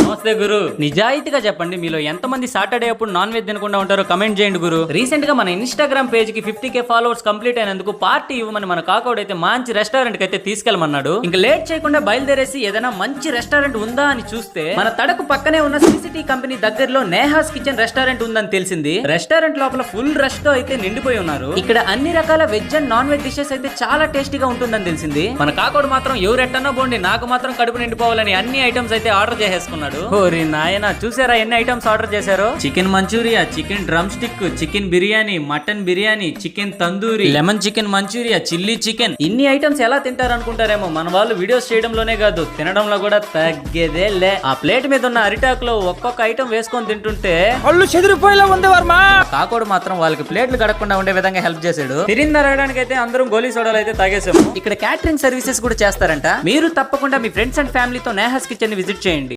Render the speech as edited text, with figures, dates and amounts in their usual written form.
నమస్తే గురు. నిజాయితీగా చెప్పండి, మీలో ఎంతమంది సాటర్డే అప్పుడు నాన్ వెజ్ తినకుండా ఉంటారో కమెంట్ చేయండి గురు. రీసెంట్ గా మన ఇన్స్టాగ్రామ్ పేజ్ కి 50K ఫాలోవర్స్ కంప్లీట్ అయినందుకు పార్టీ ఇవ్వమని మన కాకోడ్ అయితే మంచి రెస్టారెంట్ కి అయితే తీసుకెళ్ళమన్నాడు. ఇంకా లేట్ చేయకుండా బయలుదేరేసి ఏదైనా మంచి రెస్టారెంట్ ఉందా అని చూస్తే మన తడకు పక్కనే ఉన్న సిసిటీ కంపెనీ దగ్గరలో నేహాస్ కిచెన్ రెస్టారెంట్ ఉందని తెలిసింది. రెస్టారెంట్ లోపల ఫుల్ రష్ తో అయితే నిండిపోయి ఉన్నారు. ఇక్కడ అన్ని రకాల veg and non veg dishes అయితే చాలా టేస్టీగా ఉంటుందని తెలిసింది. మన కాకోడ్ మాత్రం ఎవరెట్టన్నా పోండి, నాకు మాత్రం కడుపు నిండిపోవాలని అన్ని ఐటమ్స్ అయితే ఆర్డర్ చేసేసుకున్నాడు. ఓరి నాయనా, చూసారా ఎన్ని ఐటమ్స్ ఆర్డర్ చేశారో? Chicken manchuria, chicken drumstick, chicken biryani, mutton biryani, chicken tandoori, lemon chicken manchuria, chilli chicken. ఇన్ని ఐటమ్స్ ఎలా తింటారు అనుకుంటారేమో. మన వాళ్ళు వీడియోస్ చేయడంలోనే కాదు, తినడంలో కూడా తగ్గేదే లే. ఆ ప్లేట్ మీద ఉన్న అరిటాక్ లో ఒక్కొక్క ఐటమ్ వేసుకొని తింటుంటే వాళ్ళు చెదిరిపోయేలా ఉంది వర్మ. కాకోడు మాత్రం వాళ్ళకి ప్లేట్లు గడకుండా ఉండే విధంగా హెల్ప్ చేశాడు. తిరిందరగడానికి అయితే అందరం గోలీ సోడాలు అయితే తాగేసాము. ఇక్కడ క్యాటరింగ్ సర్వీసెస్ కూడా చేస్తారంట. మీరు తప్పకుండా మీ ఫ్రెండ్స్ అండ్ ఫ్యామిలీతో నేహాస్ కిచెన్ ని విజిట్ చేయండి.